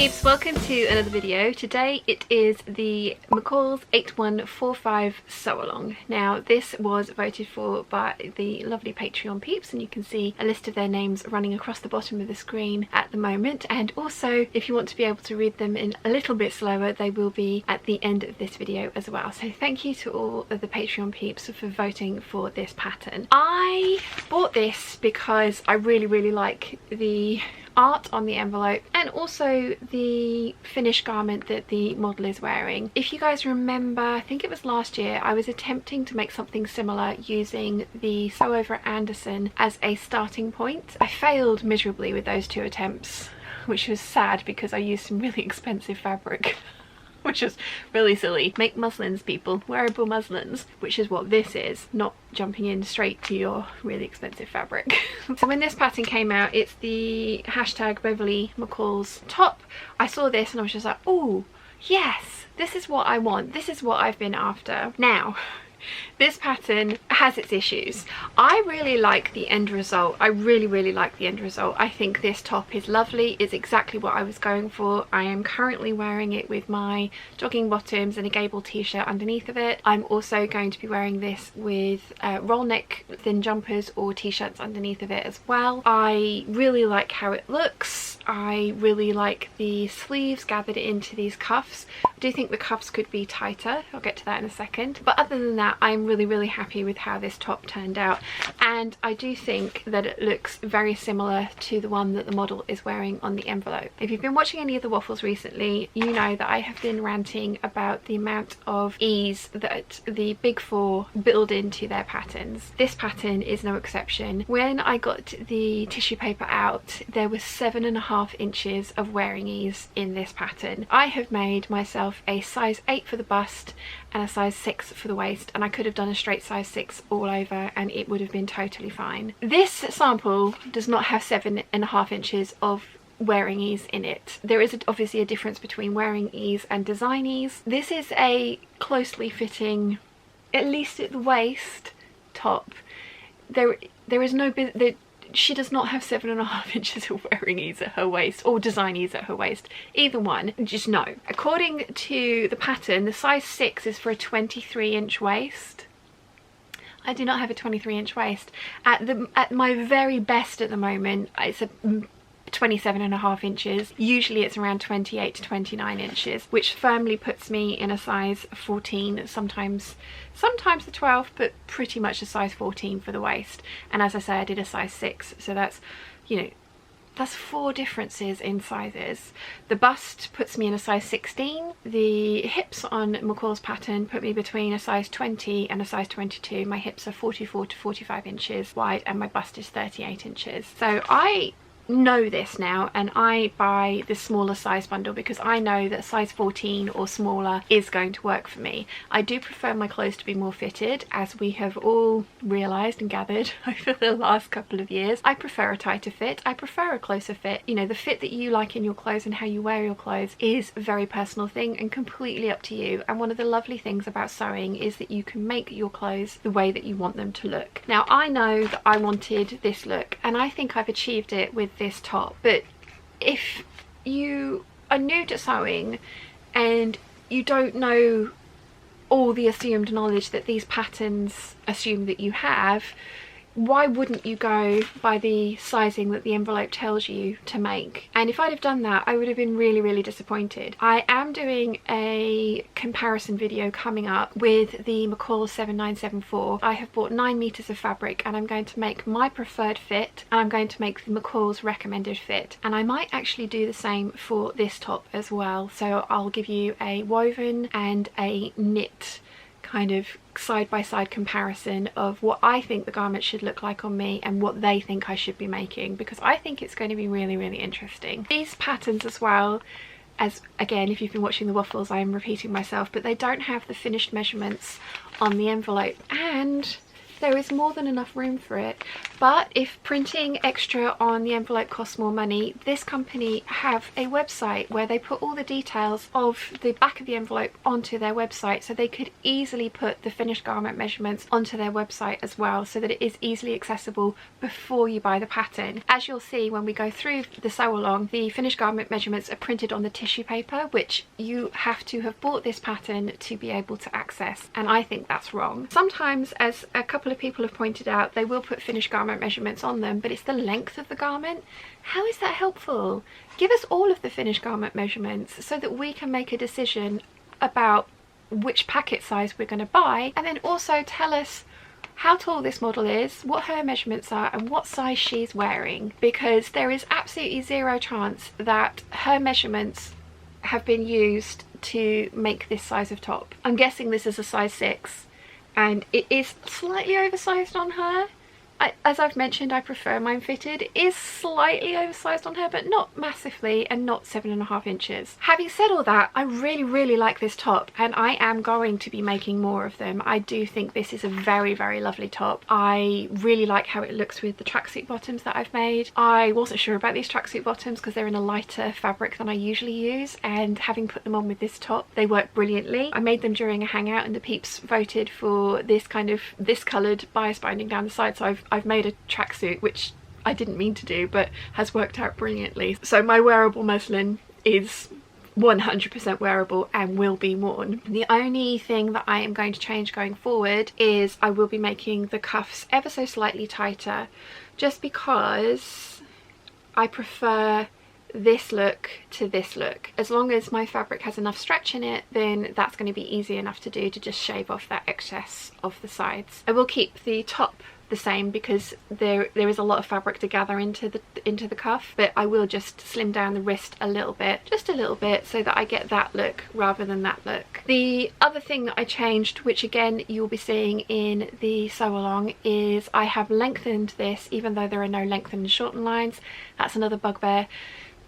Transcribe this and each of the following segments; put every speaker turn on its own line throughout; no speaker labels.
peeps, welcome to another video. Today it is the McCalls 8145 sew along. Now this was voted for by the lovely Patreon peeps, and you can see a list of their names running across the bottom of the screen at the moment, and also if you want to be able to read them in a little bit slower, they will be at the end of this video as well. So thank you to all of the Patreon peeps for voting for this pattern. I bought this because I really like the art on the envelope and also the finished garment that the model is wearing. If you guys remember, I think it was last year, I was attempting to make something similar using the sew over Anderson as a starting point. I failed miserably with those two attempts, which was sad because I used some really expensive fabric. Which is really silly. Make muslins, people. Wearable muslins, which is what this is, not jumping in straight to your really expensive fabric. So when this pattern came out, it's the hashtag Beverly McCalls top. I saw this and I was just like, oh yes, this is what I want. This is what I've been after. Now, this pattern has its issues. I really like the end result. I really like the end result. I think this top is lovely. It's exactly what I was going for. I am currently wearing it with my jogging bottoms and a gable t-shirt underneath of it. I'm also going to be wearing this with roll neck thin jumpers or t-shirts underneath of it as well. I really like how it looks. I really like the sleeves gathered into these cuffs. I do think the cuffs could be tighter. I'll get to that in a second. But other than that, I'm really happy with how this top turned out, and I do think that it looks very similar to the one that the model is wearing on the envelope. If you've been watching any of the waffles recently, you know that I have been ranting about the amount of ease that the big four build into their patterns. This pattern is no exception. When I got the tissue paper out, there was 7.5 inches of wearing ease in this pattern. I have made myself a size 8 for the bust and a size 6 for the waist, and I could have done a straight size 6 all over and it would have been totally fine. This sample does not have 7.5 inches of wearing ease in it. There is obviously a difference between wearing ease and design ease. This is a closely fitting, at least at the waist, top. There is no she does not have 7.5 inches of wearing ease at her waist or design ease at her waist. Either one, just no. According to the pattern, the size 6 is for a 23-inch waist. I do not have a 23-inch waist. At my very best at the moment, it's a 27.5 inches. Usually it's around 28 to 29 inches, which firmly puts me in a size 14, sometimes the 12, but pretty much a size 14 for the waist. And as I say, I did a size 6, so that's, you know, that's 4 differences in sizes. The bust puts me in a size 16. The hips on McCall's pattern put me between a size 20 and a size 22. My hips are 44 to 45 inches wide and my bust is 38 inches. So I know this now, and I buy the smaller size bundle because I know that size 14 or smaller is going to work for me. I do prefer my clothes to be more fitted, as we have all realised and gathered over the last couple of years. I prefer a tighter fit. I prefer a closer fit. You know, the fit that you like in your clothes and how you wear your clothes is a very personal thing and completely up to you. And one of the lovely things about sewing is that you can make your clothes the way that you want them to look. Now, I know that I wanted this look, and I think I've achieved it with this top. But if you are new to sewing and you don't know all the assumed knowledge that these patterns assume that you have, why wouldn't you go by the sizing that the envelope tells you to make? And if I'd have done that, I would have been really disappointed. I am doing a comparison video coming up with the McCalls 7974. I have bought 9 meters of fabric and I'm going to make my preferred fit, and I'm going to make the McCalls recommended fit, and I might actually do the same for this top as well. So I'll give you a woven and a knit kind of side-by-side comparison of what I think the garment should look like on me and what they think I should be making, because I think it's going to be really interesting. These patterns as well, as again, if you've been watching the waffles, I am repeating myself, but they don't have the finished measurements on the envelope, and there is more than enough room for it. But if printing extra on the envelope costs more money, this company have a website where they put all the details of the back of the envelope onto their website, so they could easily put the finished garment measurements onto their website as well, so that it is easily accessible before you buy the pattern. As you'll see when we go through the sew along, the finished garment measurements are printed on the tissue paper, which you have to have bought this pattern to be able to access, and I think that's wrong. Sometimes, as a couple of people have pointed out, they will put finished garment measurements on them, but it's the length of the garment. How is that helpful? Give us all of the finished garment measurements so that we can make a decision about which packet size we're going to buy, and then also tell us how tall this model is, what her measurements are, and what size she's wearing, because there is absolutely zero chance that her measurements have been used to make this size of top. I'm guessing this is a size 6 and it is slightly oversized on her. As I've mentioned, I prefer mine fitted. It is slightly oversized on her, but not massively, and not 7.5 inches. Having said all that, I really like this top, and I am going to be making more of them. I do think this is a very lovely top. I really like how it looks with the tracksuit bottoms that I've made. I wasn't sure about these tracksuit bottoms because they're in a lighter fabric than I usually use, and having put them on with this top, they work brilliantly. I made them during a hangout, and the peeps voted for this coloured bias binding down the side, so I've made a tracksuit, which I didn't mean to do, but has worked out brilliantly. So my wearable muslin is 100% wearable and will be worn. The only thing that I am going to change going forward is I will be making the cuffs ever so slightly tighter, just because I prefer this look to this look. As long as my fabric has enough stretch in it, then that's going to be easy enough to do, to just shave off that excess of the sides. I will keep the top the same because there is a lot of fabric to gather into the cuff, but I will just slim down the wrist a little bit, just a little bit, so that I get that look rather than that look. The other thing that I changed, which again you'll be seeing in the sew along, is I have lengthened this even though there are no lengthen and shorten lines. That's another bugbear.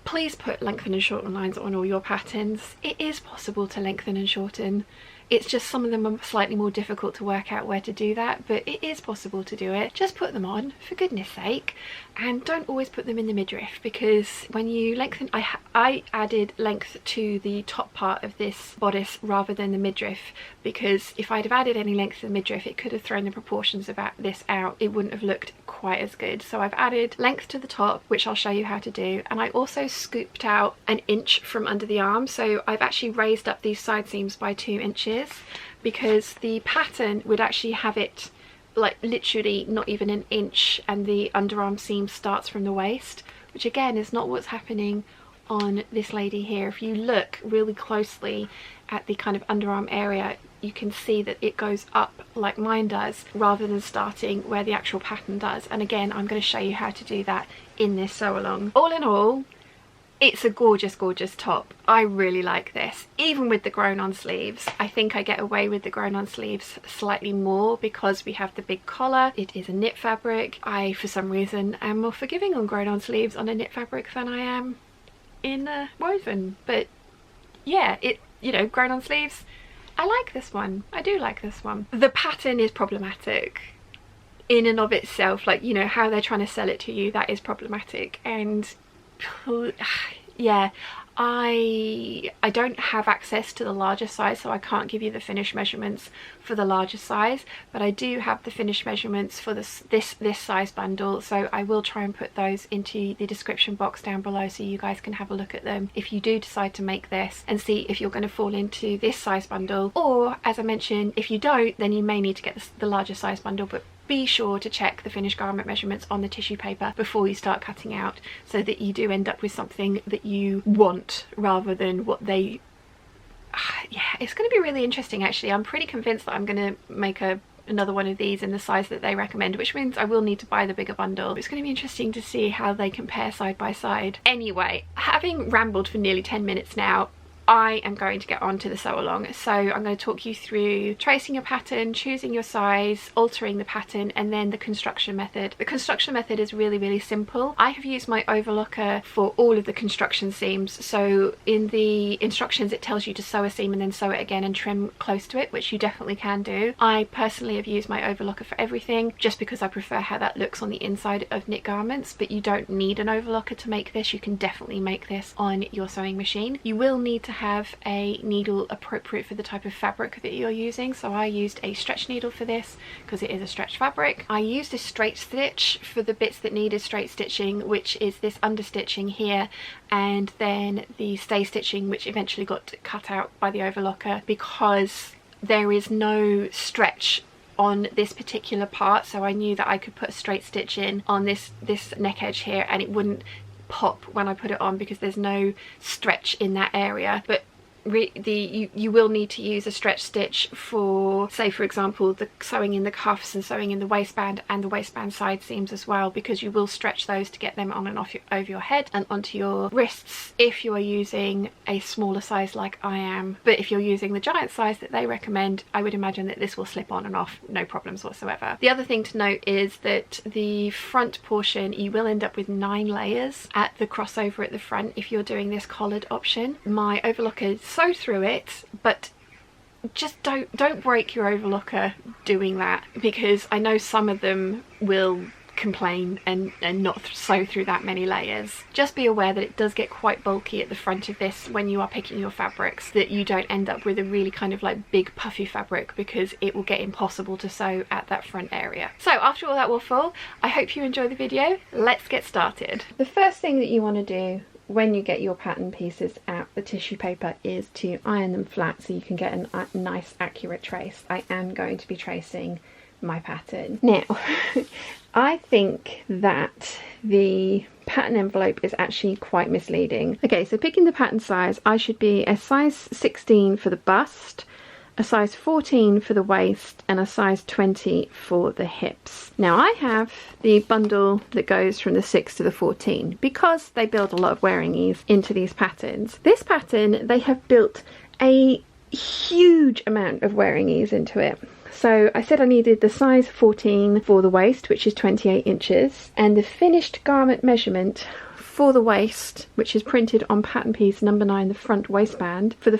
Please put lengthen and shorten lines on all your patterns. It is possible to lengthen and shorten. It's just some of them are slightly more difficult to work out where to do that, but it is possible to do it. Just put them on, for goodness sake, and don't always put them in the midriff, because when you lengthen, I added length to the top part of this bodice rather than the midriff, because if I'd have added any length to the midriff, it could have thrown the proportions of this out. It wouldn't have looked quite as good. So I've added length to the top, which I'll show you how to do, and I also scooped out 1 inch from under the arm. So I've actually raised up these side seams by 2 inches, because the pattern would actually have it like literally not even 1 inch, and the underarm seam starts from the waist, which again is not what's happening on this lady here. If you look really closely at the kind of underarm area, you can see that it goes up like mine does, rather than starting where the actual pattern does. And again, I'm going to show you how to do that in this sew along. All in all, it's a gorgeous top. I really like this, even with the grown on sleeves. I think I get away with the grown on sleeves slightly more because we have the big collar. It is a knit fabric. I, for some reason, am more forgiving on grown on sleeves on a knit fabric than I am in woven. But yeah, you know, grown on sleeves, I like this one. I do like this one. The pattern is problematic in and of itself, like, you know, how they're trying to sell it to you, that is problematic. And yeah, I don't have access to the larger size, so I can't give you the finished measurements for the larger size, but I do have the finished measurements for this size bundle, so I will try and put those into the description box down below so you guys can have a look at them if you do decide to make this, and see if you're going to fall into this size bundle. Or, as I mentioned, if you don't, then you may need to get the larger size bundle, but be sure to check the finished garment measurements on the tissue paper before you start cutting out, so that you do end up with something that you want rather than what they... Yeah, it's going to be really interesting actually. I'm pretty convinced that I'm going to make another one of these in the size that they recommend, which means I will need to buy the bigger bundle. It's going to be interesting to see how they compare side by side. Anyway, having rambled for nearly 10 minutes now, I am going to get on to the sew along. So I'm going to talk you through tracing your pattern, choosing your size, altering the pattern, and then the construction method. The construction method is really simple. I have used my overlocker for all of the construction seams. So in the instructions it tells you to sew a seam and then sew it again and trim close to it, which you definitely can do. I personally have used my overlocker for everything just because I prefer how that looks on the inside of knit garments, but you don't need an overlocker to make this. You can definitely make this on your sewing machine. You will need to have a needle appropriate for the type of fabric that you're using. So I used a stretch needle for this because it is a stretch fabric. I used a straight stitch for the bits that needed straight stitching, which is this understitching here, and then the stay stitching, which eventually got cut out by the overlocker because there is no stretch on this particular part. So I knew that I could put a straight stitch in on this neck edge here and it wouldn't pop when I put it on because there's no stretch in that area. But you will need to use a stretch stitch for, say for example, the sewing in the cuffs and sewing in the waistband and the waistband side seams as well, because you will stretch those to get them on and off over your head and onto your wrists if you are using a smaller size like I am. But if you're using the giant size that they recommend, I would imagine that this will slip on and off no problems whatsoever. The other thing to note is that the front portion, you will end up with 9 layers at the crossover at the front if you're doing this collared option. My overlocker sew through it, but just don't break your overlocker doing that, because I know some of them will complain and not sew through that many layers. Just be aware that it does get quite bulky at the front of this when you are picking your fabrics, that you don't end up with a really kind of like big puffy fabric, because it will get impossible to sew at that front area. So after all that waffle, I hope you enjoy the video. Let's get started. The first thing that you want to do when you get your pattern pieces out the tissue paper is to iron them flat so you can get a nice accurate trace. I am going to be tracing my pattern. Now, I think that the pattern envelope is actually quite misleading. Okay, so picking the pattern size, I should be a size 16 for the bust, a size 14 for the waist, and a size 20 for the hips. Now I have the bundle that goes from the 6 to the 14 because they build a lot of wearing ease into these patterns. This pattern, they have built a huge amount of wearing ease into it. So I said I needed the size 14 for the waist, which is 28 inches, and the finished garment measurement for the waist, which is printed on pattern piece number 9, the front waistband, for the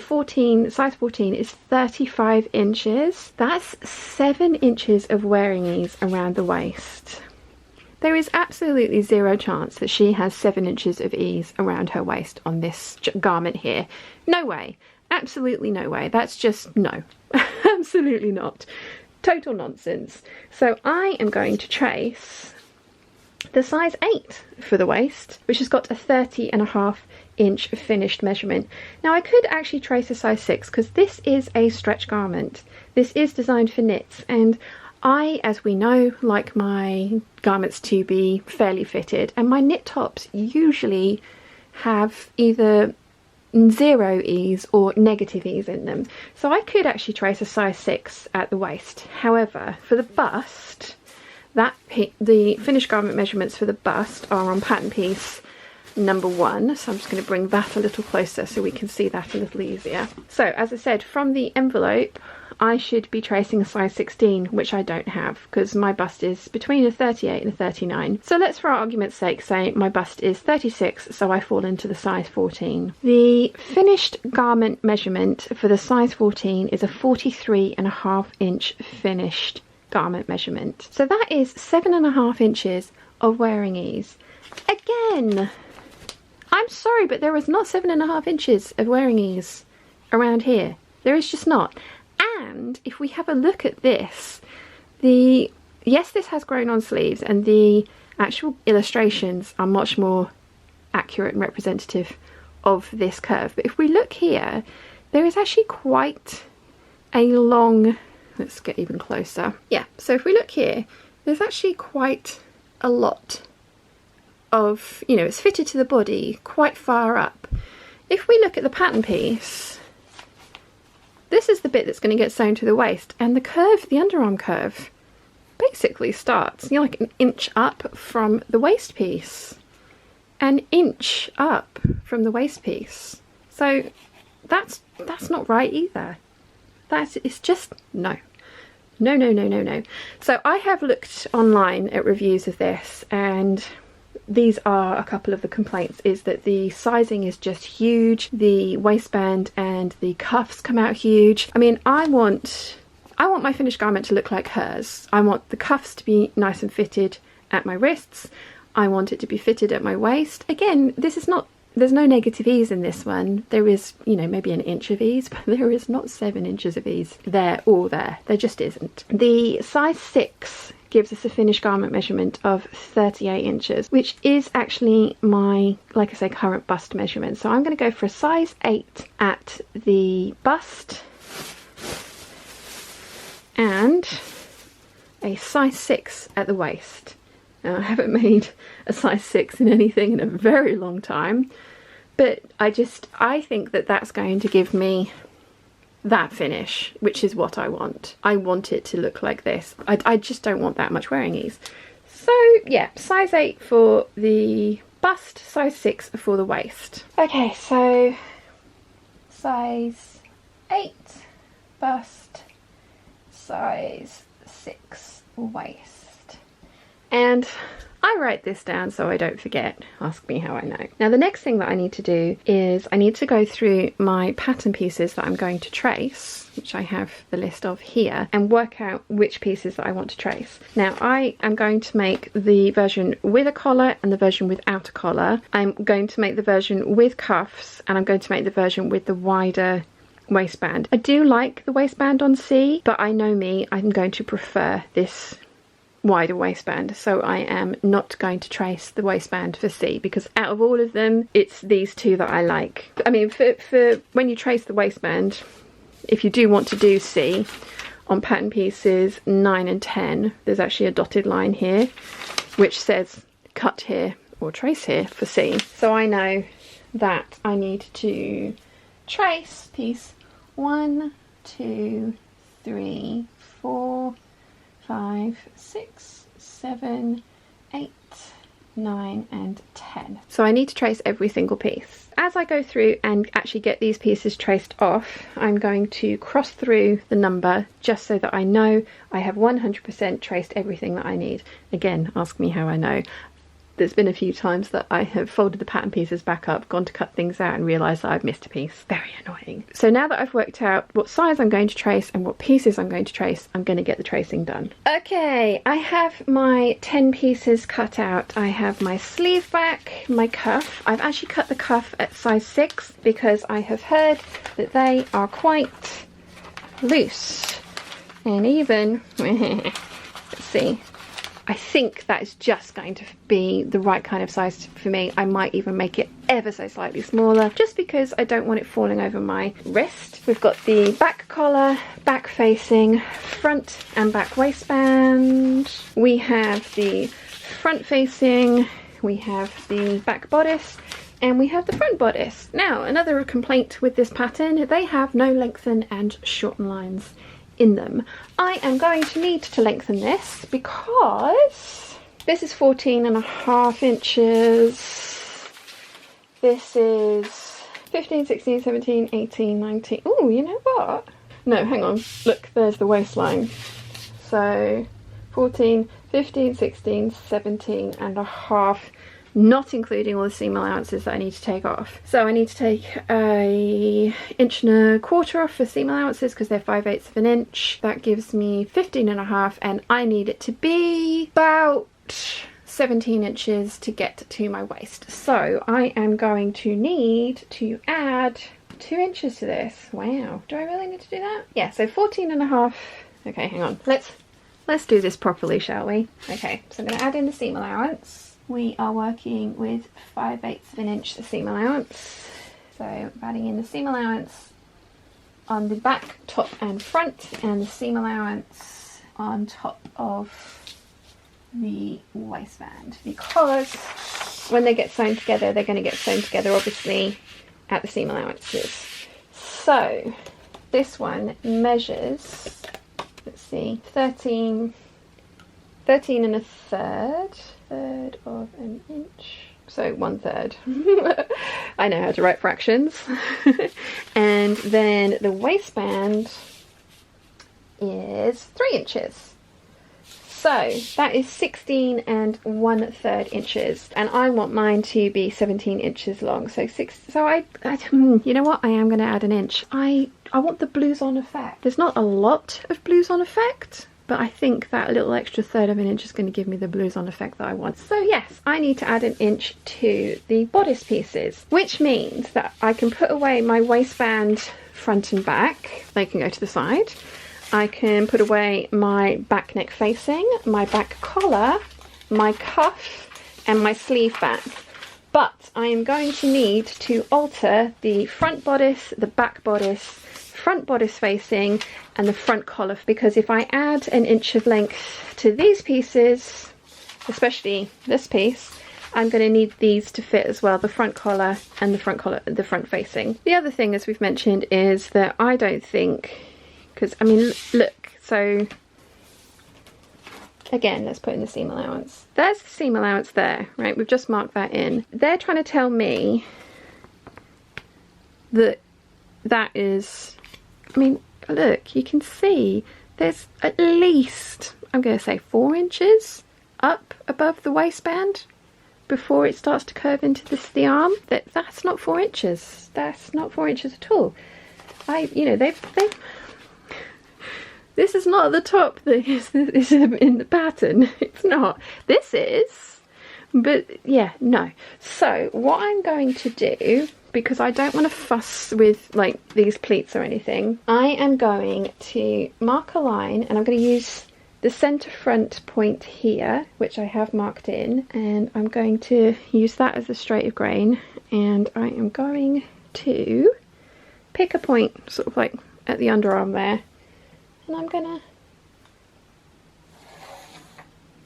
size 14 is 35 inches. That's 7 inches of wearing ease around the waist. There is absolutely zero chance that she has 7 inches of ease around her waist on this garment here. No way. Absolutely no way. That's just no. Absolutely not. Total nonsense. So I am going to trace the size 8 for the waist, which has got a 30.5 inch finished measurement. Now I could actually trace a size 6 because this is a stretch garment. This is designed for knits, and I, as we know, like my garments to be fairly fitted, and my knit tops usually have either 0 ease or negative ease in them. So I could actually trace a size 6 at the waist. However, for the bust, the finished garment measurements for the bust are on pattern piece number 1, so I'm just going to bring that a little closer so we can see that a little easier. So as I said, from the envelope I should be tracing a size 16, which I don't have because my bust is between a 38 and a 39. So let's, for argument's sake, say my bust is 36, so I fall into the size 14. The finished garment measurement for the size 14 is a 43.5 inch finished garment measurement. So that is 7.5 inches of wearing ease. Again, I'm sorry, but there is not 7.5 inches of wearing ease around here. There is just not. And if we have a look at this, yes, this has grown on sleeves and the actual illustrations are much more accurate and representative of this curve. But if we look here, there is actually quite a long, let's get even closer. Yeah, so if we look here, there's actually quite a lot of, you know, it's fitted to the body quite far up. If we look at the pattern piece, this is the bit that's going to get sewn to the waist, and the curve, the underarm curve, basically starts, you know, like an inch up from the waist piece, an inch up from the waist piece. So that's not right either. It's just no. No, no, no, no, no. So I have looked online at reviews of this, and these are a couple of the complaints, is that the sizing is just huge, the waistband and the cuffs come out huge. I mean, I want my finished garment to look like hers. I want the cuffs to be nice and fitted at my wrists. I want it to be fitted at my waist. Again, this is not, there's no negative ease in this one. There is, you know, maybe an inch of ease, but there is not 7 inches of ease there or there. There just isn't. The size 6 gives us a finished garment measurement of 38 inches, which is actually my, like I say, current bust measurement. So I'm going to go for a size 8 at the bust and a size 6 at the waist. Now, I haven't made a size 6 in anything in a very long time, but I think that that's going to give me that finish, which is what I want. I want it to look like this. I just don't want that much wearing ease. So yeah, size 8 for the bust, size 6 for the waist. Okay, so size 8 bust, size 6 waist. And I write this down so I don't forget. Ask me how I know. Now the next thing that I need to do is I need to go through my pattern pieces that I'm going to trace, which I have the list of here, and work out which pieces that I want to trace. Now I am going to make the version with a collar and the version without a collar. I'm going to make the version with cuffs, and I'm going to make the version with the wider waistband. I do like the waistband on C, but I know me, I'm going to prefer this wider waistband, so I am not going to trace the waistband for C, because out of all of them it's these two that I like. I mean, for when you trace the waistband, if you do want to do C on pattern pieces 9 and 10, there's actually a dotted line here which says cut here or trace here for C. So I know that I need to trace piece 1, 2, 3, 4, 5, 6, 7, 8, 9 and 10. So I need to trace every single piece. As I go through and actually get these pieces traced off, I'm going to cross through the number just so that I know I have 100% traced everything that I need. Again, ask me how I know. There's been a few times that I have folded the pattern pieces back up, gone to cut things out and realised that I've missed a piece. Very annoying. So now that I've worked out what size I'm going to trace and what pieces I'm going to trace, I'm going to get the tracing done. Okay, I have my 10 pieces cut out. I have my sleeve back, my cuff. I've actually cut the cuff at size 6 because I have heard that they are quite loose. And even, let's see, I think that is just going to be the right kind of size for me. I might even make it ever so slightly smaller, just because I don't want it falling over my wrist. We've got the back collar, back facing, front and back waistband. We have the front facing, we have the back bodice, and we have the front bodice. Now, another complaint with this pattern, they have no lengthen and shorten lines in them. I am going to need to lengthen this because this is 14.5 inches. This is 15, 16, 17, 18, 19. Oh, you know what? No, hang on. Look, there's the waistline. So 14, 15, 16, 17 and a half, not including all the seam allowances that I need to take off. So I need to take a 1.25 inches off for seam allowances because they're 5/8 of an inch. That gives me 15.5, and I need it to be about 17 inches to get to my waist. So I am going to need to add 2 inches to this. Wow, do I really need to do that? Yeah, so 14.5. Okay, hang on. Let's do this properly, shall we? Okay, so I'm going to add in the seam allowance. We are working with 5/8 of an inch seam allowance. So I'm adding in the seam allowance on the back, top and front, and the seam allowance on top of the waistband, because when they get sewn together, they're going to get sewn together obviously at the seam allowances. So this one measures, let's see, 13 and a third of an inch. so 1/3. I know how to write fractions. And then the waistband is 3 inches. So that is 16 1/3 inches, and I want mine to be 17 inches long. So you know what? I am going to add an inch. I want the blues on effect. There's not a lot of blues on effect, but I think that little extra 1/3 of an inch is going to give me the blues on effect that I want. So yes, I need to add an inch to the bodice pieces, which means that I can put away my waistband front and back. They can go to the side. I can put away my back neck facing, my back collar, my cuff and my sleeve back. But I am going to need to alter the front bodice, the back bodice, front bodice facing and the front collar, because if I add an inch of length to these pieces, especially this piece, I'm going to need these to fit as well, the front collar and the front facing. The other thing, as we've mentioned, is that I don't think, because I mean, look, so again, let's put in the seam allowance. There's the seam allowance there, right? We've just marked that in. They're trying to tell me that that is, I mean, look, you can see there's at least, I'm going to say 4 inches up above the waistband before it starts to curve into the arm. That's not 4 inches. That's not 4 inches at all. You know, they've this is not the top that is in the pattern. It's not. This is. But yeah, no. So what I'm going to do, because I don't want to fuss with like these pleats or anything, I am going to mark a line, and I'm going to use the centre front point here, which I have marked in, and I'm going to use that as a straight of grain, and I am going to pick a point sort of like at the underarm there, and I'm gonna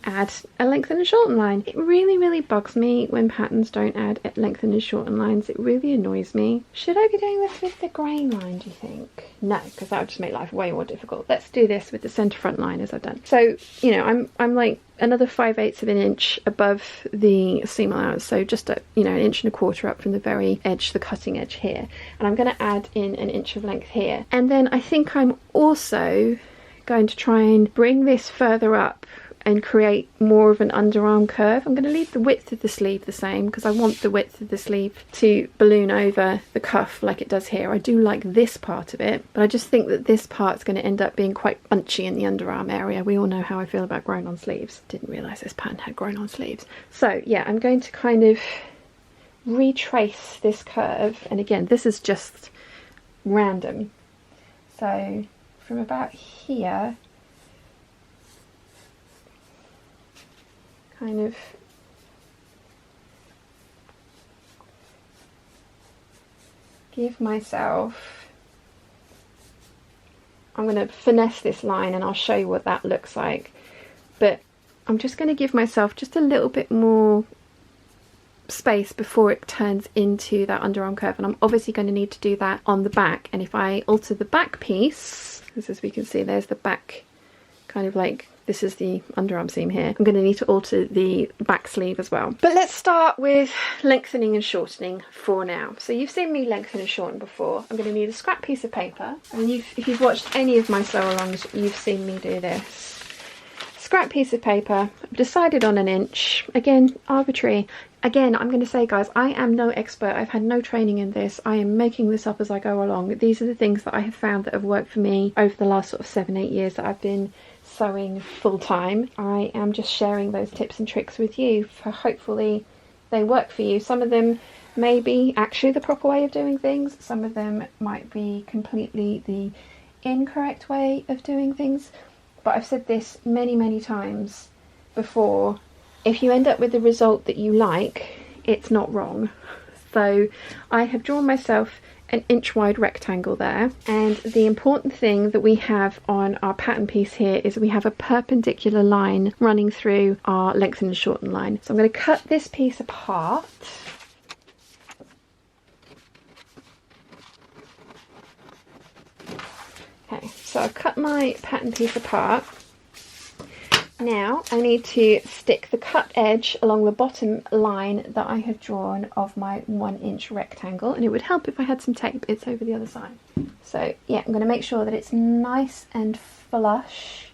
add a lengthen and shorten line. It really bugs me when patterns don't add lengthen and shorten lines. It really annoys me. Should I be doing this with the grain line, do you think? No, because that would just make life way more difficult. Let's do this with the centre front line as I've done. So, you know, I'm like another 5/8 of an inch above the seam allowance, so just a, you know, 1.25 inches up from the very edge, the cutting edge here, and I'm going to add in an inch of length here. And then I think I'm also going to try and bring this further up and create more of an underarm curve. I'm going to leave the width of the sleeve the same, because I want the width of the sleeve to balloon over the cuff like it does here. I do like this part of it, but I just think that this part's going to end up being quite bunchy in the underarm area. We all know how I feel about grown on sleeves. Didn't realise this pattern had grown on sleeves. So yeah, I'm going to kind of retrace this curve, and again, this is just random. So from about here, kind of give myself, I'm going to finesse this line and I'll show you what that looks like, but I'm just going to give myself just a little bit more space before it turns into that underarm curve, and I'm obviously going to need to do that on the back. And if I alter the back piece, as we can see, there's the back, kind of like, this is the underarm seam here. I'm going to need to alter the back sleeve as well. But let's start with lengthening and shortening for now. So you've seen me lengthen and shorten before. I'm going to need a scrap piece of paper. And if you've watched any of my sew-alongs, you've seen me do this. Scrap piece of paper. I've decided on 1 inch. Again, arbitrary. Again, I'm going to say, guys, I am no expert. I've had no training in this. I am making this up as I go along. These are the things that I have found that have worked for me over the last sort of 7-8 years that I've been sewing full-time. I am just sharing those tips and tricks with you, for hopefully they work for you. Some of them may be actually the proper way of doing things. Some of them might be completely the incorrect way of doing things. But I've said this many times before. If you end up with the result that you like, it's not wrong. So I have drawn myself an inch wide rectangle there, and the important thing that we have on our pattern piece here is we have a perpendicular line running through our lengthen and shorten line. So I'm going to cut this piece apart. Okay, so I've cut my pattern piece apart, Now I need to stick the cut edge along the bottom line that I have drawn of my 1-inch rectangle, and it would help if I had some tape. It's over the other side. So yeah, I'm going to make sure that it's nice and flush,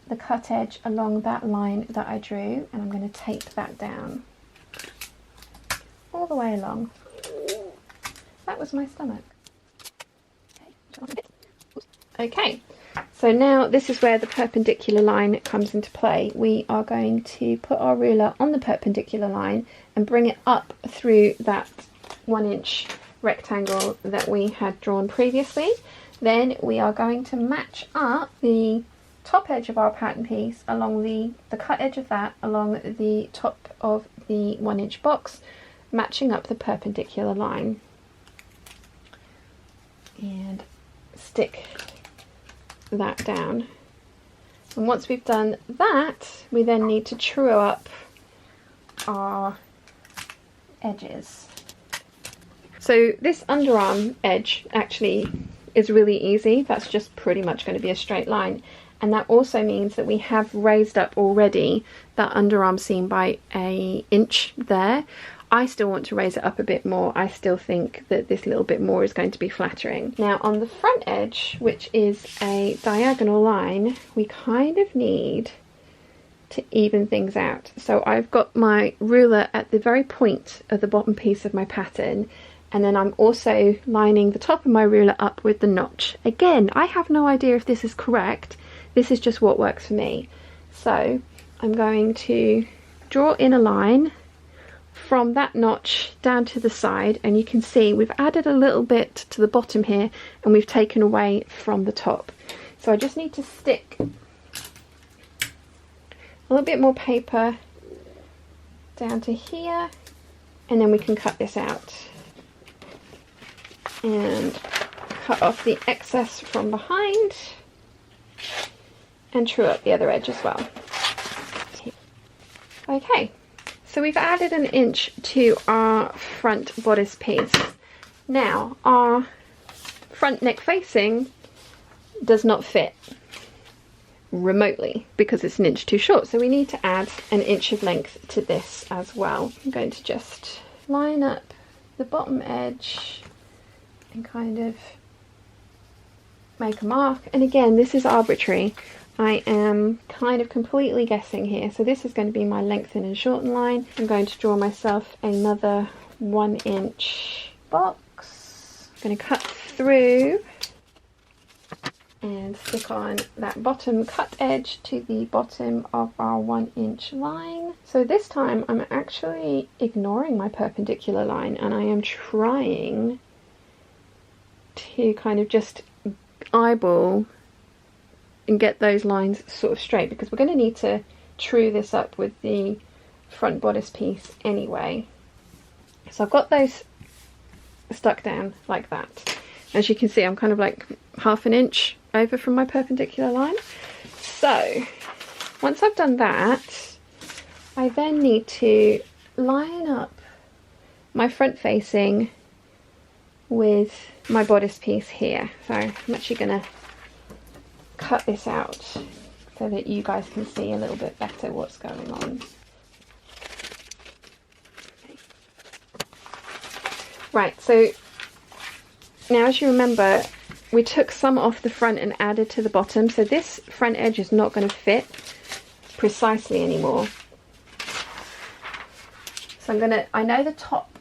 the cut edge along that line that I drew, and I'm going to tape that down all the way along. That was my stomach. Okay, so now this is where the perpendicular line comes into play. We are going to put our ruler on the perpendicular line and bring it up through that 1-inch rectangle that we had drawn previously. Then we are going to match up the top edge of our pattern piece along the cut edge of that along the top of the 1-inch box, matching up the perpendicular line, and stick that down. And once we've done that, we then need to true up our edges. So this underarm edge actually is really easy. That's just pretty much going to be a straight line, and that also means that we have raised up already that underarm seam by an inch there. I still want to raise it up a bit more. I still think that this little bit more is going to be flattering. Now on the front edge, which is a diagonal line, we kind of need to even things out. So I've got my ruler at the very point of the bottom piece of my pattern, and then I'm also lining the top of my ruler up with the notch. Again, I have no idea if this is correct. This is just what works for me. So I'm going to draw in a line from that notch down to the side, and you can see we've added a little bit to the bottom here and we've taken away from the top. So I just need to stick a little bit more paper down to here, and then we can cut this out and cut off the excess from behind and true up the other edge as well. Okay, so we've added an inch to our front bodice piece. Now our front neck facing does not fit remotely because it's an inch too short, so we need to add an inch of length to this as well. I'm going to just line up the bottom edge and kind of make a mark, and again this is arbitrary. I am kind of completely guessing here. So this is going to be my lengthen and shorten line. I'm going to draw myself another 1-inch box. I'm going to cut through and stick on that bottom cut edge to the bottom of our 1-inch line. So this time I'm actually ignoring my perpendicular line, and I am trying to kind of just eyeball and get those lines sort of straight, because we're going to need to true this up with the front bodice piece anyway. So I've got those stuck down like that. As you can see, I'm kind of like half an inch over from my perpendicular line. So once I've done that, I then need to line up my front facing with my bodice piece here. So I'm actually going to cut this out so that you guys can see a little bit better what's going on. Okay. Right, so now as you remember, we took some off the front and added to the bottom, so this front edge is not going to fit precisely anymore. So I know the top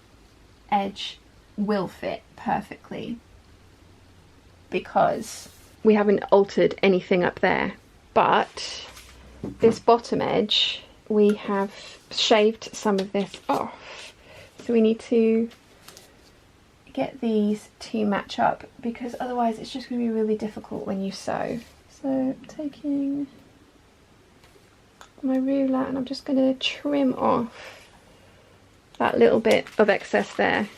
edge will fit perfectly because we haven't altered anything up there, but this bottom edge, we have shaved some of this off, so we need to get these to match up, because otherwise it's just going to be really difficult when you sew. So taking my ruler, and I'm just going to trim off that little bit of excess there.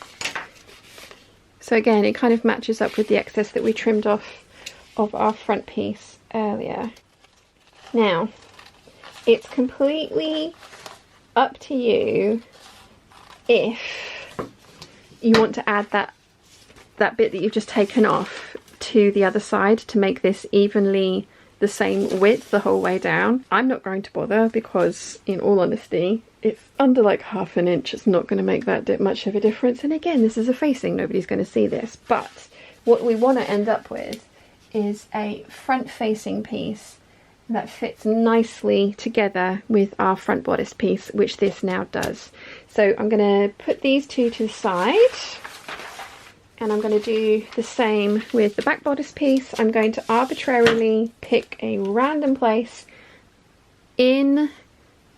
So again, it kind of matches up with the excess that we trimmed off of our front piece earlier. Now it's completely up to you if you want to add that bit that you've just taken off to the other side to make this evenly the same width the whole way down. I'm not going to bother because, in all honesty, it's under like half an inch. It's not going to make that much of a difference. And again, this is a facing, nobody's going to see this. But what we want to end up with is a front facing piece that fits nicely together with our front bodice piece, which this now does. So I'm going to put these two to the side. And I'm going to do the same with the back bodice piece. I'm going to arbitrarily pick a random place in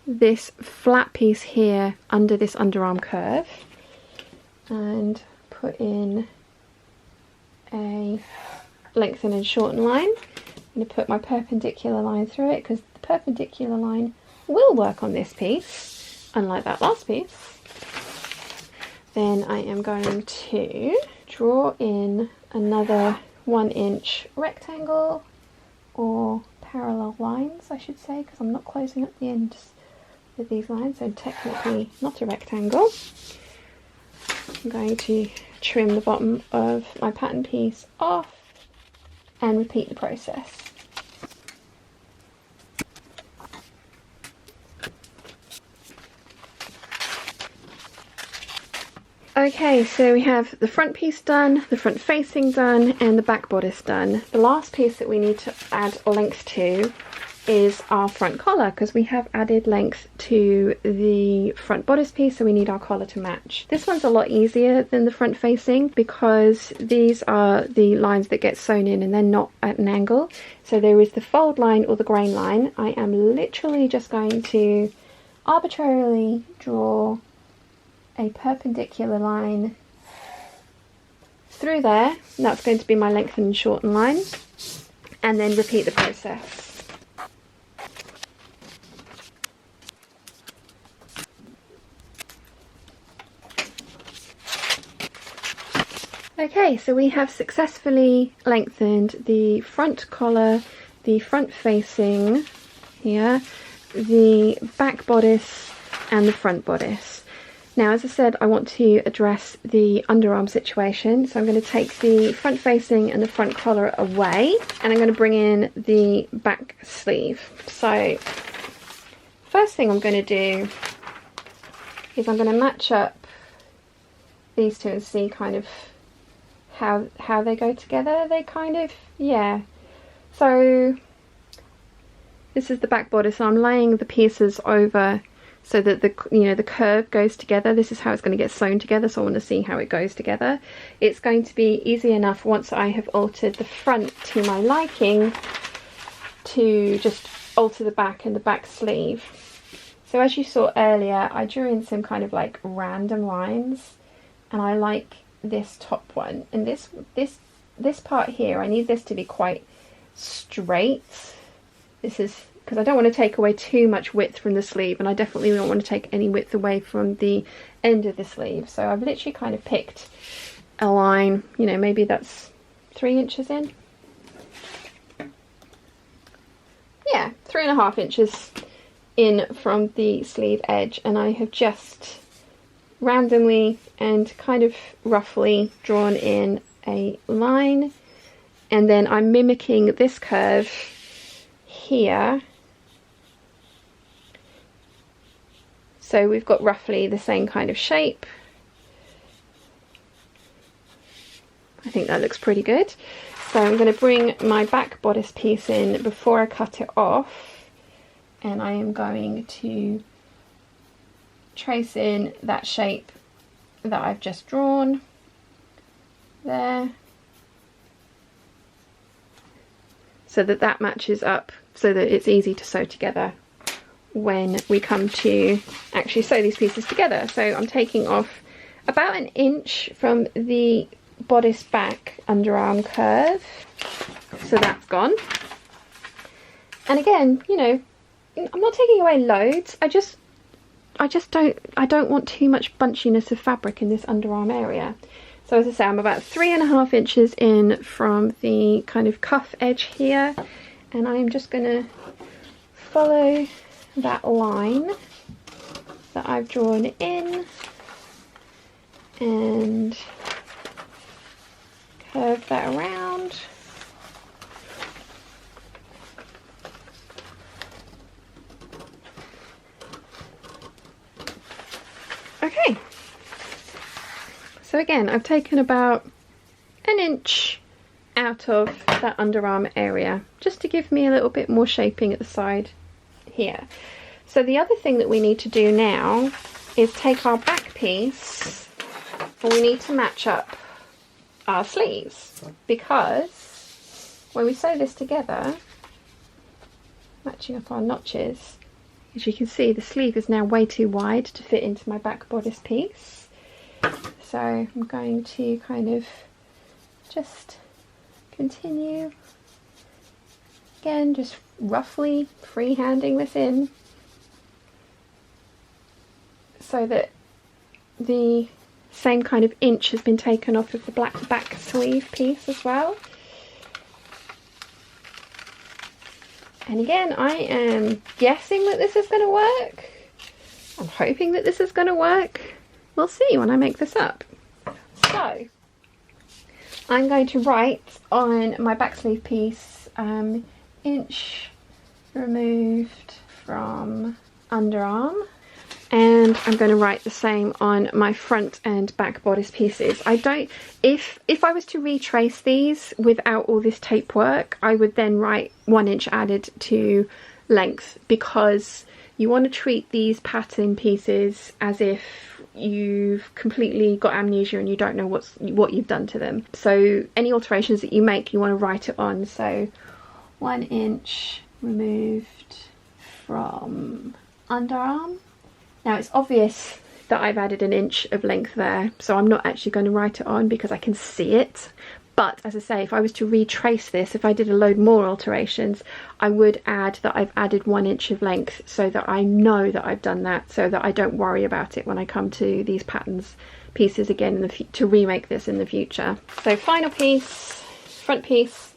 this flat piece here under this underarm curve and put in a lengthen and shorten line. I'm going to put my perpendicular line through it because the perpendicular line will work on this piece, unlike that last piece. Then I am going to draw in another 1 inch rectangle, or parallel lines I should say, because I'm not closing up the ends with these lines, so technically not a rectangle. I'm going to trim the bottom of my pattern piece off and repeat the process. Okay, so we have the front piece done, the front facing done, and the back bodice done. The last piece that we need to add length to is our front collar, because we have added length to the front bodice piece, so we need our collar to match. This one's a lot easier than the front facing because these are the lines that get sewn in and they're not at an angle. So there is the fold line or the grain line. I am literally just going to arbitrarily draw a perpendicular line through there, and that's going to be my lengthen and shorten line, and then repeat the process. Okay, so we have successfully lengthened the front collar, the front facing here, the back bodice and the front bodice. Now, as I said, I want to address the underarm situation, so I'm going to take the front facing and the front collar away, and I'm going to bring in the back sleeve. So, first thing I'm going to do is I'm going to match up these two and see kind of how they go together. They kind of, yeah. So, this is the back bodice, so I'm laying the pieces over so that the curve goes together. This is how it's going to get sewn together, so I want to see how it goes together. It's going to be easy enough once I have altered the front to my liking to just alter the back and the back sleeve. So as you saw earlier, I drew in some kind of like random lines, and I like this top one, and this part here, I need this to be quite straight. This is because I don't want to take away too much width from the sleeve, and I definitely don't want to take any width away from the end of the sleeve. So I've literally kind of picked a line, you know, maybe that's 3 inches in. Yeah, 3.5 inches in from the sleeve edge, and I have just randomly and kind of roughly drawn in a line, and then I'm mimicking this curve here. So we've got roughly the same kind of shape. I think that looks pretty good. So I'm going to bring my back bodice piece in before I cut it off, and I am going to trace in that shape that I've just drawn there, so that that matches up, so that it's easy to sew together when we come to actually sew these pieces together. So I'm taking off about 1 inch from the bodice back underarm curve, so that's gone. And again, you know, I'm not taking away loads, I don't want too much bunchiness of fabric in this underarm area. So as I say, I'm about 3.5 inches in from the kind of cuff edge here, and I'm just going to follow that line that I've drawn in and curve that around. Okay, so again, I've taken about an inch out of that underarm area just to give me a little bit more shaping at the side here. So the other thing that we need to do now is take our back piece, and we need to match up our sleeves, because when we sew this together, matching up our notches, as you can see, the sleeve is now way too wide to fit into my back bodice piece. So I'm going to kind of just continue, again, just roughly freehanding this in so that the same kind of inch has been taken off of the black back sleeve piece as well. And again, I am guessing that this is going to work. I'm hoping that this is going to work. We'll see when I make this up. So I'm going to write on my back sleeve piece, inch removed from underarm, and I'm going to write the same on my front and back bodice pieces. I don't, if I was to retrace these without all this tape work, I would then write 1 inch added to length, because you want to treat these pattern pieces as if you've completely got amnesia and you don't know what you've done to them. So any alterations that you make, you want to write it on. So 1 inch removed from underarm. Now it's obvious that I've added an inch of length there, so I'm not actually going to write it on because I can see it. But as I say, if I was to retrace this, if I did a load more alterations, I would add that I've added 1 inch of length so that I know that I've done that, so that I don't worry about it when I come to these patterns pieces again to remake this in the future. So final piece, front piece,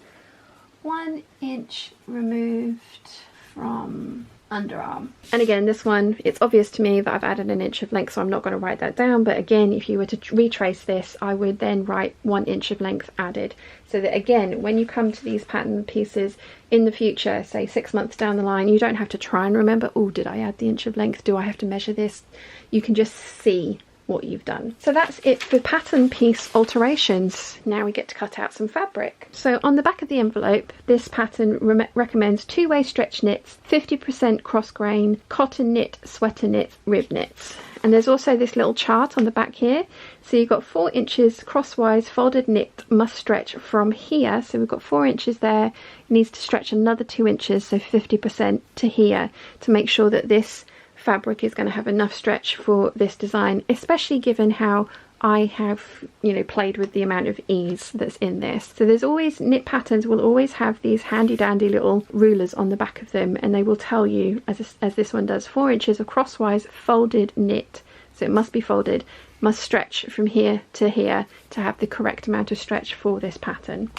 1 inch removed from underarm. And again, this one, it's obvious to me that I've added an inch of length, so I'm not going to write that down. But again, if you were to retrace this, I would then write 1 inch of length added, so that again, when you come to these pattern pieces in the future, say 6 months down the line, you don't have to try and remember, oh, did I add the inch of length? Do I have to measure this? You can just see what you've done. So that's it for pattern piece alterations. Now we get to cut out some fabric. So on the back of the envelope, this pattern recommends 2-way stretch knits, 50% cross grain, cotton knit, sweater knit, rib knits. And there's also this little chart on the back here. So you've got 4 inches crosswise folded knit must stretch from here. So we've got 4 inches there. It needs to stretch another 2 inches, so 50% to here, to make sure that this fabric is going to have enough stretch for this design, especially given how I have, you know, played with the amount of ease that's in this. So there's always, knit patterns will always have these handy dandy little rulers on the back of them, and they will tell you, as this one does, 4 inches of crosswise folded knit, so it must be folded, must stretch from here to here to have the correct amount of stretch for this pattern.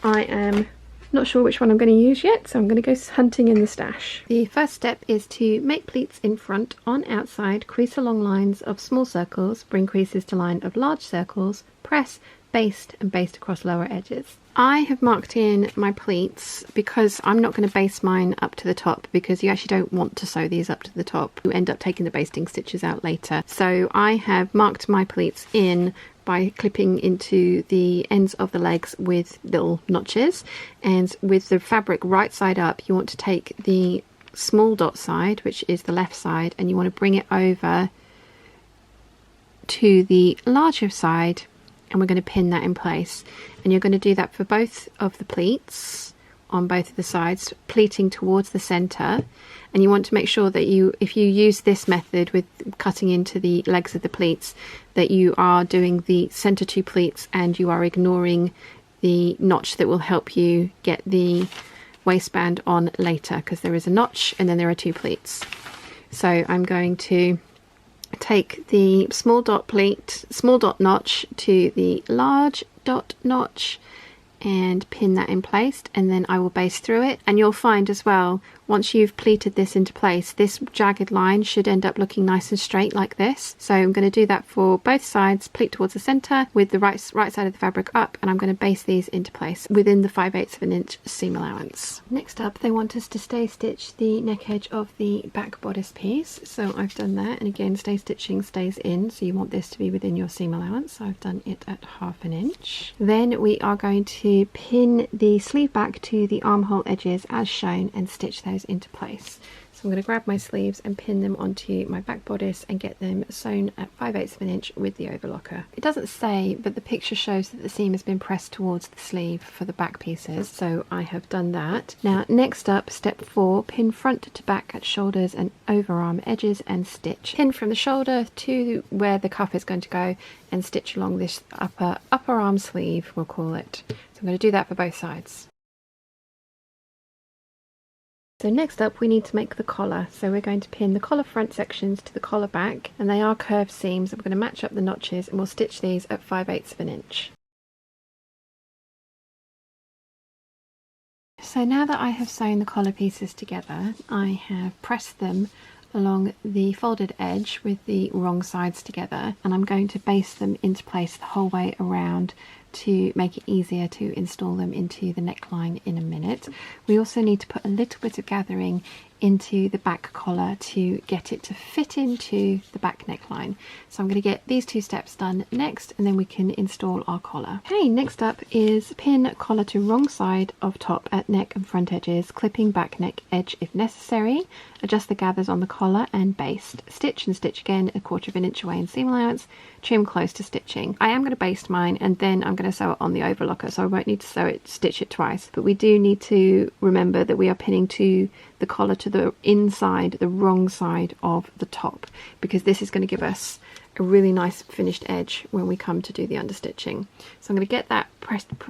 I am not sure which one I'm going to use yet, so I'm going to go hunting in the stash. The first step is to make pleats in front, on outside, crease along lines of small circles, bring creases to line of large circles, press, baste, and baste across lower edges. I have marked in my pleats because I'm not going to baste mine up to the top, because you actually don't want to sew these up to the top. You end up taking the basting stitches out later. So I have marked my pleats in by clipping into the ends of the legs with little notches, and with the fabric right side up, you want to take the small dot side, which is the left side, and you want to bring it over to the larger side, and we're going to pin that in place. And you're going to do that for both of the pleats on both of the sides, pleating towards the center. And you want to make sure that if you use this method with cutting into the legs of the pleats, that you are doing the center 2 pleats and you are ignoring the notch that will help you get the waistband on later, because there is a notch and then there are 2 pleats. So I'm going to take the small dot notch to the large dot notch and pin that in place, and then I will baste through it. And you'll find as well, once you've pleated this into place, this jagged line should end up looking nice and straight like this. So I'm going to do that for both sides, pleat towards the center with the right side of the fabric up, and I'm going to baste these into place within the 5/8 of an inch seam allowance. Next up, they want us to stay stitch the neck edge of the back bodice piece. So I've done that, and again, stay stitching stays in, so you want this to be within your seam allowance. So I've done it at 1/2 inch. Then we are going to pin the sleeve back to the armhole edges as shown and stitch those into place. So I'm going to grab my sleeves and pin them onto my back bodice and get them sewn at 5/8 of an inch with the overlocker. It doesn't say, but the picture shows that the seam has been pressed towards the sleeve for the back pieces, so I have done that. Now next up, step 4, pin front to back at shoulders and overarm edges and stitch. Pin from the shoulder to where the cuff is going to go and stitch along this upper arm sleeve, we'll call it. So I'm going to do that for both sides. So next up, we need to make the collar. So we're going to pin the collar front sections to the collar back, and they are curved seams. We're going to match up the notches and we'll stitch these at 5/8 of an inch. So now that I have sewn the collar pieces together, I have pressed them along the folded edge with the wrong sides together, and I'm going to baste them into place the whole way around to make it easier to install them into the neckline in a minute. We also need to put a little bit of gathering into the back collar to get it to fit into the back neckline. So I'm going to get these 2 steps done next, and then we can install our collar. Okay, next up is pin collar to wrong side of top at neck and front edges, clipping back neck edge if necessary. Adjust the gathers on the collar and baste. Stitch and stitch again 1/4 of an inch away in seam allowance. Trim close to stitching. I am going to baste mine and then I'm going to sew it on the overlocker, so I won't need to stitch it twice. But we do need to remember that we are pinning to the collar to the inside, the wrong side of the top, because this is going to give us a really nice finished edge when we come to do the understitching. So I'm going to get that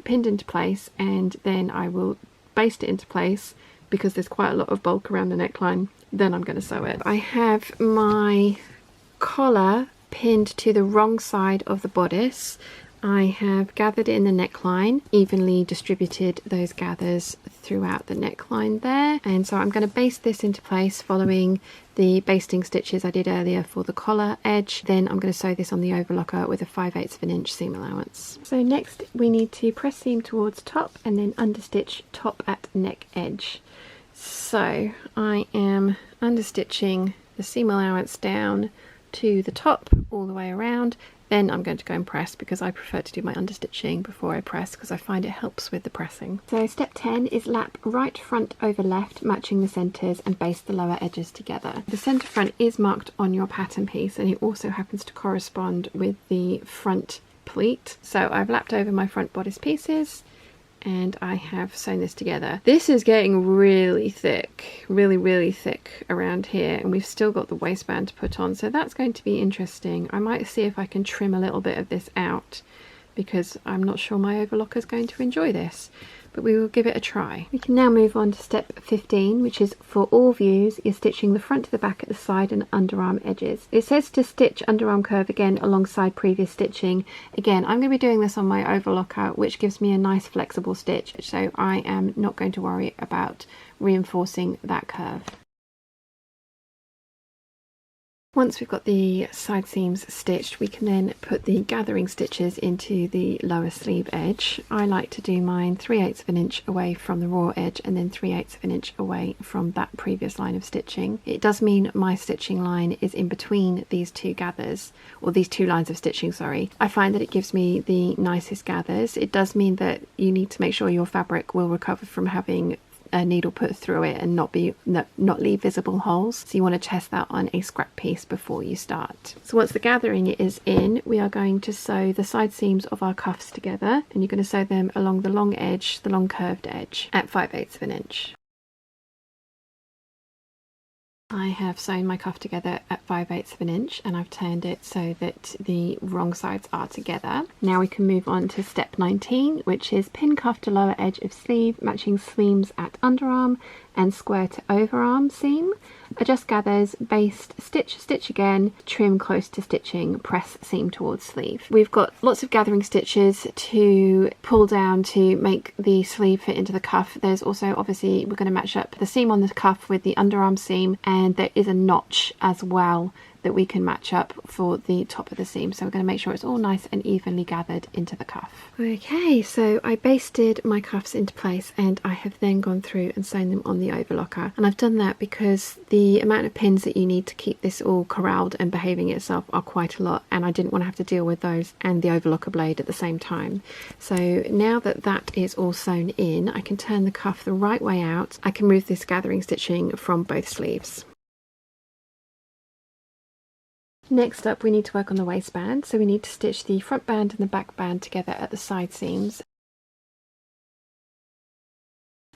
pinned into place, and then I will baste it into place because there's quite a lot of bulk around the neckline. Then I'm going to sew it. I have my collar pinned to the wrong side of the bodice. I have gathered in the neckline, evenly distributed those gathers throughout the neckline there, and so I'm going to baste this into place following the basting stitches I did earlier for the collar edge. Then I'm going to sew this on the overlocker with a 5/8 of an inch seam allowance. So next we need to press seam towards top and then understitch top at neck edge. So I am understitching the seam allowance down to the top all the way around. Then I'm going to go and press, because I prefer to do my understitching before I press, because I find it helps with the pressing. So step 10 is lap right front over left, matching the centres, and baste the lower edges together. The centre front is marked on your pattern piece, and it also happens to correspond with the front pleat. So I've lapped over my front bodice pieces and I have sewn this together. This is getting really thick, really thick around here, and we've still got the waistband to put on, so that's going to be interesting. I might see if I can trim a little bit of this out, because I'm not sure my overlocker is going to enjoy this, but we will give it a try. We can now move on to step 15, which is for all views, you're stitching the front to the back at the side and underarm edges. It says to stitch underarm curve again alongside previous stitching. Again, I'm going to be doing this on my overlocker, which gives me a nice flexible stitch, so I am not going to worry about reinforcing that curve. Once we've got the side seams stitched, we can then put the gathering stitches into the lower sleeve edge. I like to do mine 3/8 of an inch away from the raw edge and then 3/8 of an inch away from that previous line of stitching. It does mean my stitching line is in between these 2 gathers, or these 2 lines of stitching, sorry. I find that it gives me the nicest gathers. It does mean that you need to make sure your fabric will recover from having a needle put through it and not leave visible holes, so you want to test that on a scrap piece before you start. So once the gathering is in, we are going to sew the side seams of our cuffs together, and you're going to sew them along the long edge, the long curved edge, at 5/8 of an inch. I have sewn my cuff together at 5/8 of an inch, and I've turned it so that the wrong sides are together. Now we can move on to step 19, which is pin cuff to lower edge of sleeve, matching seams at underarm and square to overarm seam. Adjust gathers, baste, stitch, stitch again, trim close to stitching, press seam towards sleeve. We've got lots of gathering stitches to pull down to make the sleeve fit into the cuff. There's also, obviously, we're going to match up the seam on the cuff with the underarm seam, and there is a notch as well that we can match up for the top of the seam, so we're going to make sure it's all nice and evenly gathered into the cuff. Okay, so I basted my cuffs into place and I have then gone through and sewn them on the overlocker, and I've done that because the amount of pins that you need to keep this all corralled and behaving itself are quite a lot, and I didn't want to have to deal with those and the overlocker blade at the same time. So now that that is all sewn in, I can turn the cuff the right way out. I can remove this gathering stitching from both sleeves. Next up, we need to work on the waistband, so we need to stitch the front band and the back band together at the side seams,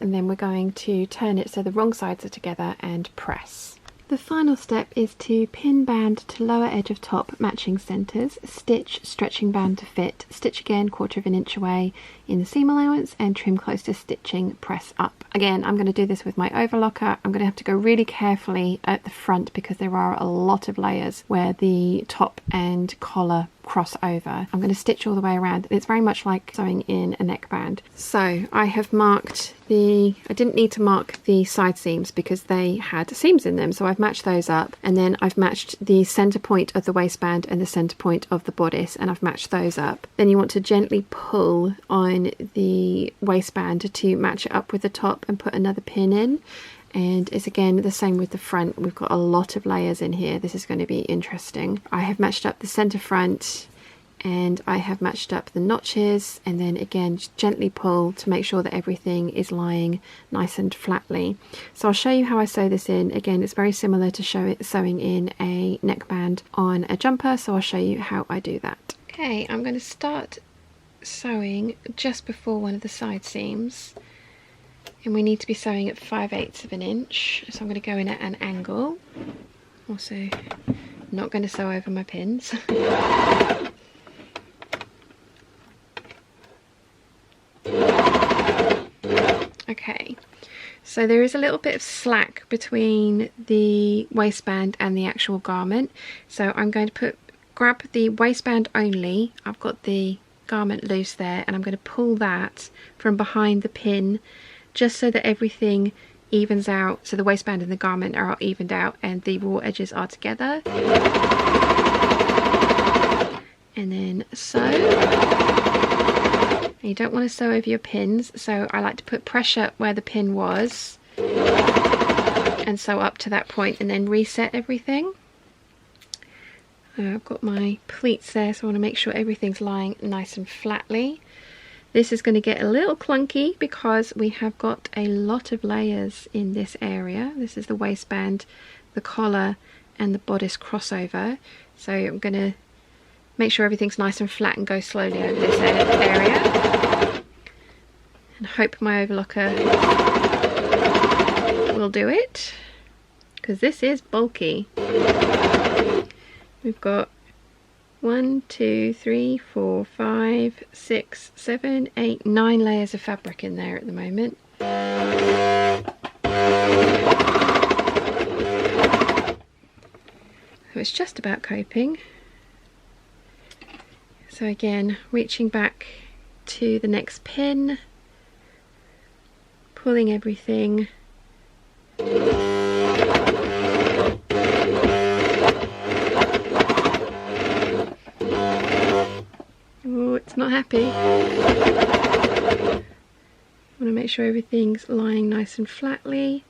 and then we're going to turn it so the wrong sides are together and press. The final step is to pin band to lower edge of top, matching centres, stitch stretching band to fit, stitch again 1/4 inch away in the seam allowance and trim close to stitching, press up. Again, I'm going to do this with my overlocker. I'm going to have to go really carefully at the front because there are a lot of layers where the top and collar cross over. I'm going to stitch all the way around. It's very much like sewing in a neckband. So I have marked I didn't need to mark the side seams because they had seams in them, so I've matched those up, and then I've matched the center point of the waistband and the center point of the bodice, and I've matched those up. Then you want to gently pull on the waistband to match it up with the top and put another pin in. And it's again the same with the front. We've got a lot of layers in here. This is going to be interesting. I have matched up the center front and I have matched up the notches, and then again just gently pull to make sure that everything is lying nice and flatly. So I'll show you how I sew this in. Again, it's very similar to sewing in a neckband on a jumper, so I'll show you how I do that. Okay, I'm going to start sewing just before one of the side seams, and we need to be sewing at 5/8 of an inch, so I'm going to go in at an angle. Also not going to sew over my pins. Okay, so there is a little bit of slack between the waistband and the actual garment, so I'm going to grab the waistband only. I've got the garment loose there, and I'm going to pull that from behind the pin just so that everything evens out, so the waistband and the garment are evened out and the raw edges are together. And then sew. You don't want to sew over your pins, so I like to put pressure where the pin was and sew up to that point and then reset everything. I've got my pleats there, so I want to make sure everything's lying nice and flatly. This is going to get a little clunky because we have got a lot of layers in this area. This is the waistband, the collar and the bodice crossover, so I'm going to make sure everything's nice and flat and go slowly over this area and hope my overlocker will do it, because this is bulky. We've got 1, 2, 3, 4, 5, 6, 7, 8, 9 layers of fabric in there at the moment. So it's just about coping. So again, reaching back to the next pin, pulling everything. Oh, it's not happy. I want to make sure everything's lying nice and flatly.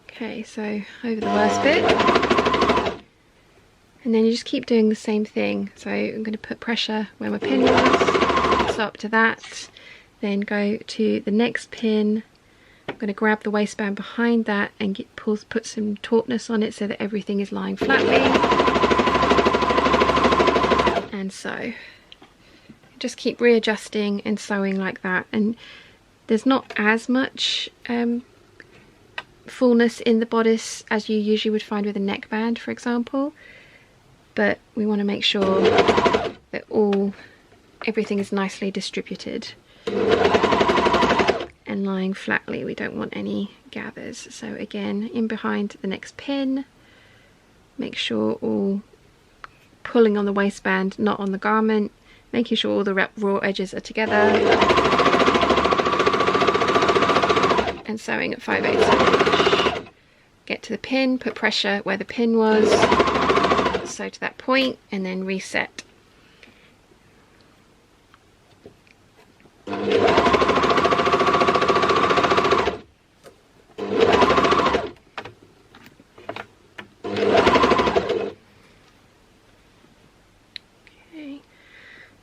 Okay, so over the worst bit, and then you just keep doing the same thing. So I'm going to put pressure where my pin was, so up to that, then go to the next pin. I'm going to grab the waistband behind that and put some tautness on it so that everything is lying flatly, and so just keep readjusting and sewing like that. And there's not as much fullness in the bodice as you usually would find with a neckband, for example, but we want to make sure that everything is nicely distributed and lying flatly. We don't want any gathers. So again, in behind the next pin, make sure all pulling on the waistband, not on the garment, making sure all the raw edges are together, and sewing at 5/8 of an inch. Get to the pin, put pressure where the pin was, sew to that point, and then reset.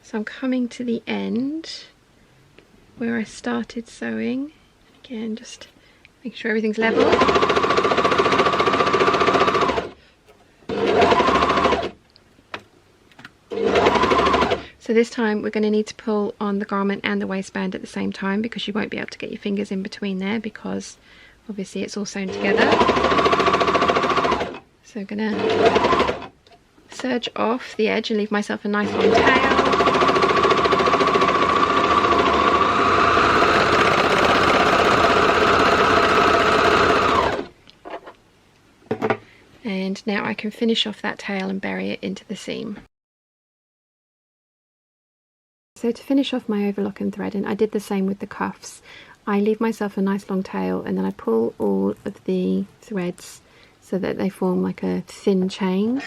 So I'm coming to the end where I started sewing. Again, just make sure everything's level. So this time we're going to need to pull on the garment and the waistband at the same time, because you won't be able to get your fingers in between there, because obviously it's all sewn together. So I'm going to serge off the edge and leave myself a nice long tail. And now I can finish off that tail and bury it into the seam. So to finish off my overlock and threading, I did the same with the cuffs. I leave myself a nice long tail and then I pull all of the threads so that they form like a thin chain.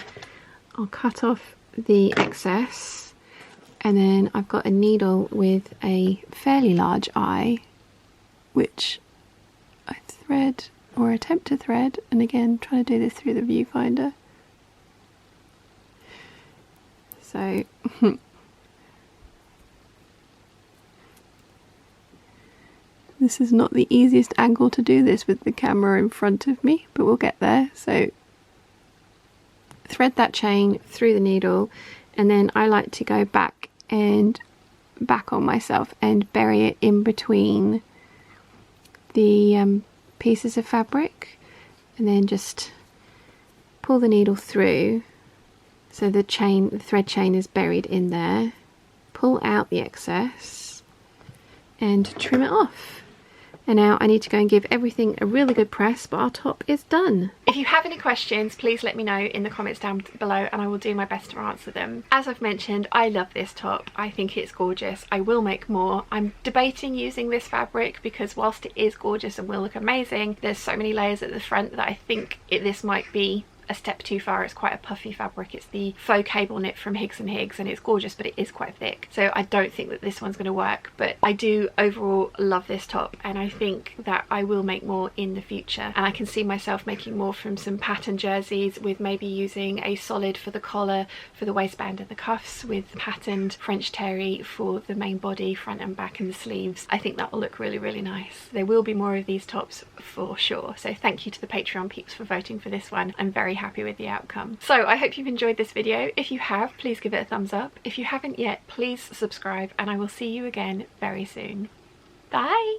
I'll cut off the excess, and then I've got a needle with a fairly large eye, which I thread or attempt to thread, and again trying to do this through the viewfinder. So this is not the easiest angle to do this with the camera in front of me, but we'll get there. So thread that chain through the needle, and then I like to go back and back on myself and bury it in between the pieces of fabric, and then just pull the needle through so the thread chain is buried in there. Pull out the excess and trim it off. And now I need to go and give everything a really good press, but our top is done. If you have any questions, please let me know in the comments down below and I will do my best to answer them. As I've mentioned, I love this top. I think it's gorgeous. I will make more. I'm debating using this fabric because whilst it is gorgeous and will look amazing, there's so many layers at the front that I think this might be a step too far. It's quite a puffy fabric. It's the faux cable knit from Higgs and Higgs, and it's gorgeous, but it is quite thick, so I don't think that this one's going to work. But I do overall love this top, and I think that I will make more in the future, and I can see myself making more from some pattern jerseys, with maybe using a solid for the collar, for the waistband and the cuffs, with patterned French terry for the main body, front and back, and the sleeves. I think that will look really, really nice. There will be more of these tops for sure. So thank you to the Patreon peeps for voting for this one. I'm very happy with the outcome. So I hope you've enjoyed this video. If you have, please give it a thumbs up. If you haven't yet, please subscribe, and I will see you again very soon. Bye!